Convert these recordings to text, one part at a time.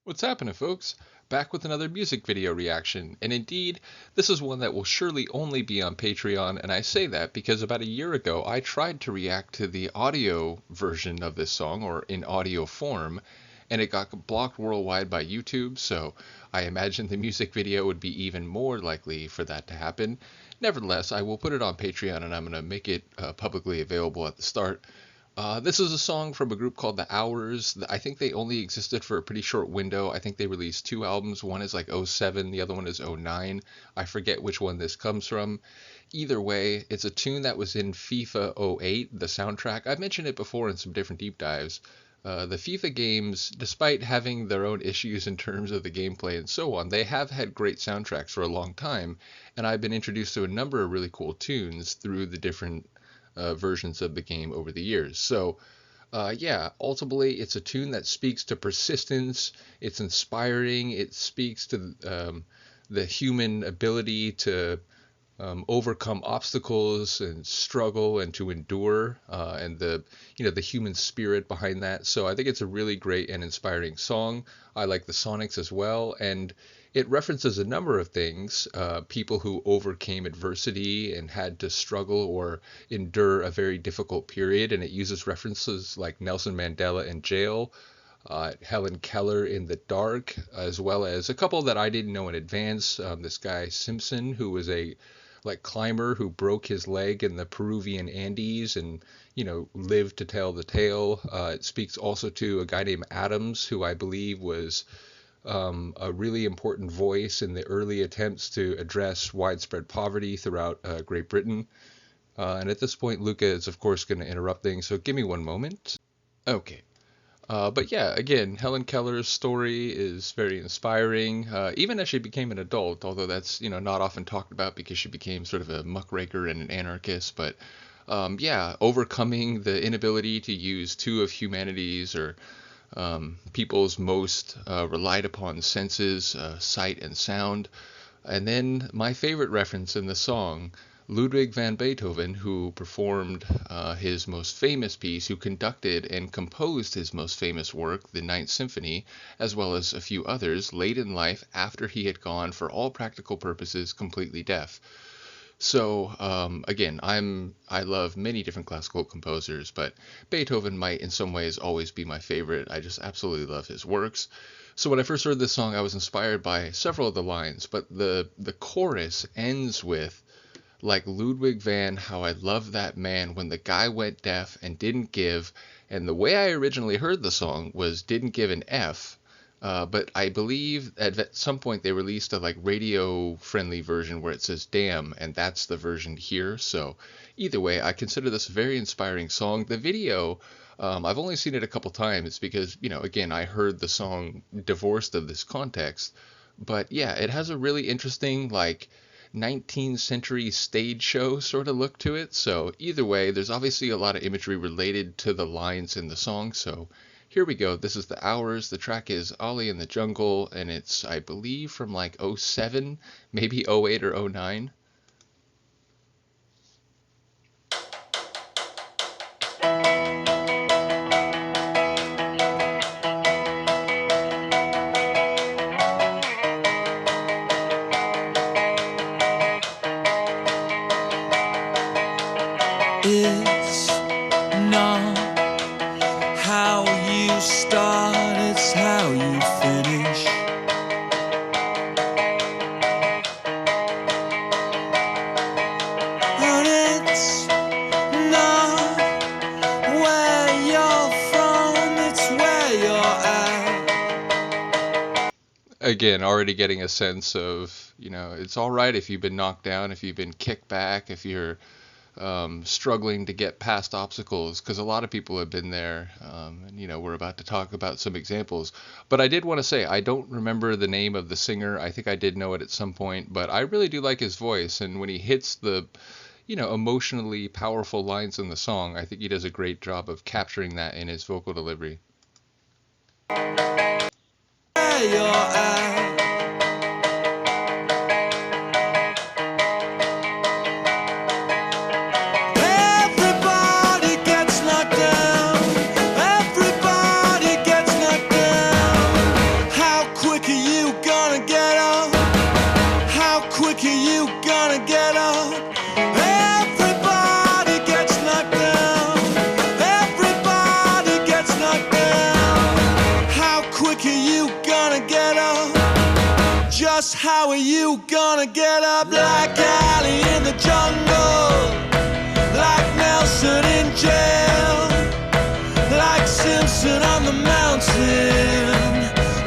What's happening, folks? Back with another music video reaction. And indeed, this is one that will surely only be on Patreon, and I say that because about a year ago I tried to react to the audio version of this song, or in audio form, and it got blocked worldwide by YouTube, so I imagine the music video would be even more likely for that to happen. Nevertheless, I will put it on Patreon and I'm going to make it publicly available at the start. This is a song from a group called The Hours. I think they only existed for a pretty short window. I think they released two albums. One is like '07, the other one is '09. I forget which one this comes from. Either way, it's a tune that was in FIFA '08, the soundtrack. I've mentioned it before in some different deep dives. The FIFA games, despite having their own issues in terms of the gameplay and so on, they have had great soundtracks for a long time, and I've been introduced to a number of really cool tunes through the different versions of the game over the years. So, yeah, ultimately, it's a tune that speaks to persistence. It's inspiring. It speaks to the human ability to overcome obstacles and struggle and to endure, and the human spirit behind that. So I think it's a really great and inspiring song. I like the sonics as well, and it references a number of things, people who overcame adversity and had to struggle or endure a very difficult period, and it uses references like Nelson Mandela in jail, Helen Keller in the dark, as well as a couple that I didn't know in advance. This guy Simpson, who was a climber who broke his leg in the Peruvian Andes and lived to tell the tale. It speaks also to a guy named Adams, who I believe was a really important voice in the early attempts to address widespread poverty throughout Great Britain. And at this point, Luca is of course going to interrupt things, so give me one moment. Okay. But yeah, again, Helen Keller's story is very inspiring, even as she became an adult, although that's, not often talked about because she became sort of a muckraker and an anarchist. But yeah, overcoming the inability to use two of humanity's or people's most relied upon senses, sight and sound. And then my favorite reference in the song, Ludwig van Beethoven, who performed his most famous piece, who conducted and composed his most famous work, the Ninth Symphony, as well as a few others, late in life after he had gone, for all practical purposes, completely deaf. So again, I love many different classical composers, but Beethoven might in some ways always be my favorite. I just absolutely love his works. So when I first heard this song, I was inspired by several of the lines, but the chorus ends with, like Ludwig van, how I love that man, when the guy went deaf and didn't give. And the way I originally heard the song was didn't give an F. But I believe at some point they released a radio friendly version where it says damn, and that's the version here. So either way, I consider this a very inspiring song. The video, I've only seen it a couple times because, again, I heard the song divorced of this context. But yeah, it has a really interesting 19th century stage show sort of look to it. So either way, there's obviously a lot of imagery related to the lines in the song. So here we go. This is The Hours. The track is Ollie in the Jungle, and it's, I believe, from '07, maybe '08 or '09. It's not how you start, it's how you finish. And it's not where you're from, it's where you're at. Again, already getting a sense of, it's all right if you've been knocked down, if you've been kicked back, if you're struggling to get past obstacles, because a lot of people have been there, and we're about to talk about some examples. But I did want to say I don't remember the name of the singer. I think I did know it at some point, but I really do like his voice, and when he hits the emotionally powerful lines in the song, I think he does a great job of capturing that in his vocal delivery. Where you're at. How how are you gonna get up like Ali in the jungle, like Nelson in jail, like Simpson on the mountain?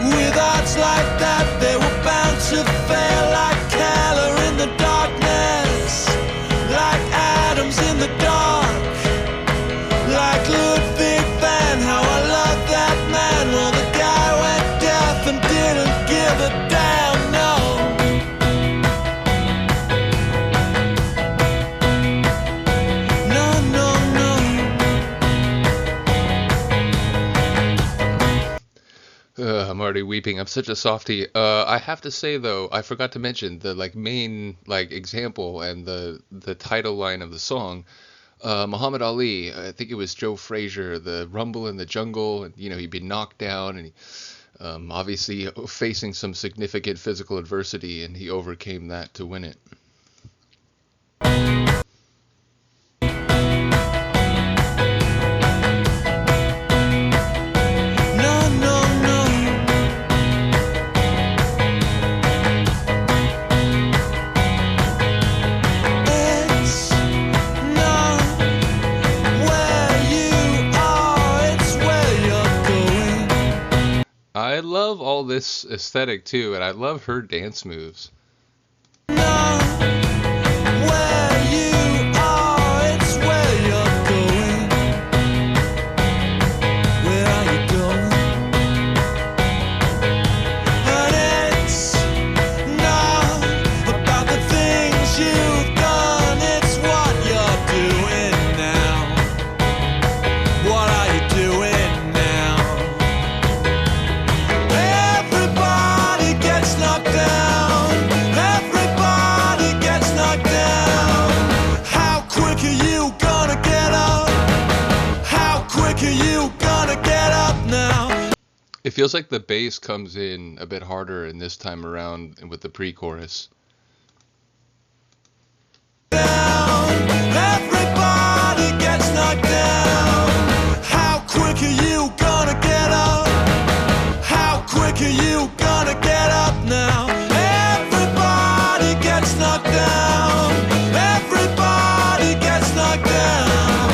With odds like that, they were bound to fail, like Keller in the darkness, like Adams in the dark, like Ludwig van. How I love that man. Well, the guy went deaf and didn't give a damn, no. No, no, no. I'm already weeping. I'm such a softie. I have to say though, I forgot to mention the like main like example and the title line of the song. Muhammad Ali, I think it was Joe Frazier, the Rumble in the Jungle, and he'd been knocked down and he, obviously facing some significant physical adversity, and he overcame that to win it. No, no, no. It's not where you are, it's where you're going. I love all this aesthetic too, and I love her dance moves. Not where you are, it's where you're going. Where are you going? And it's not about the things you've done, it's what you're doing now. What are you doing now? Everybody gets knocked down. Everybody gets knocked down. How quick are you gonna get up? How quick are you gonna get up now? It feels like the bass comes in a bit harder in this time around with the pre-chorus. Down. Everybody gets knocked down. How quick are you gonna get up? How quick are you gonna get up now? Everybody gets knocked down. Everybody gets knocked down.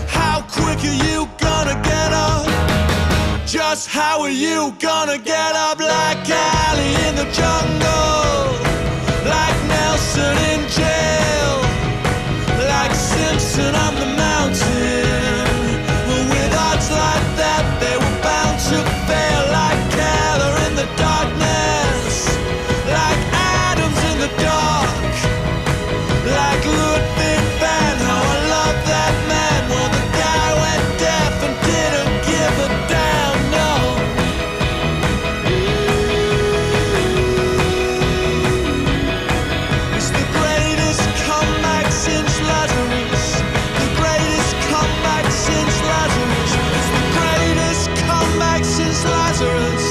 How quick are you gonna get up? Just how are you gonna get up like Ali in the jungle, like Nelson in jail, like Simpson on the mountain? With odds like that, they were bound to fail, like Keller in the darkness, like Adams in the dark, like Ludwig van. How I love that man. Well, the guy went deaf and didn't give a damn, no. It's the greatest comeback since Lazarus. The greatest comeback since Lazarus. It's the greatest comeback since Lazarus.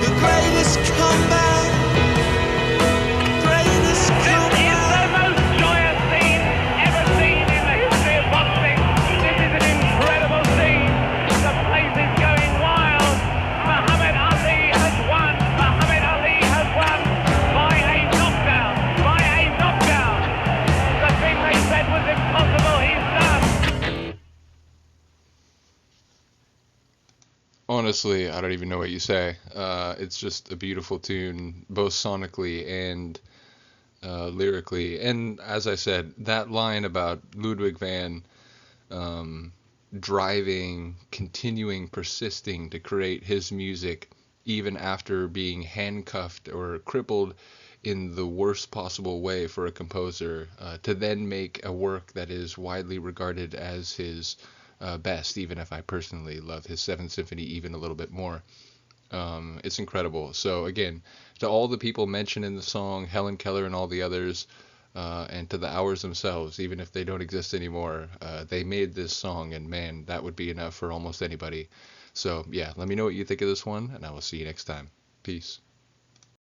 The greatest comeback. Greatest This is comeback. the most joyous scene ever seen in the history of boxing. This is an incredible scene. The place is going wild. Muhammad Ali has won. Muhammad Ali has won by a knockdown. By a knockdown. The thing they said was impossible, he's done. Honestly, I don't even know what you say. It's just a beautiful tune, both sonically and lyrically. And as I said, that line about Ludwig van driving, continuing, persisting to create his music even after being handcuffed or crippled in the worst possible way for a composer, to then make a work that is widely regarded as his best, even if I personally love his Seventh Symphony even a little bit more. It's incredible. So again, to all the people mentioned in the song, Helen Keller and all the others, and to the Hours themselves, even if they don't exist anymore, they made this song, and man, that would be enough for almost anybody. So yeah, let me know what you think of this one, and I will see you next time. Peace.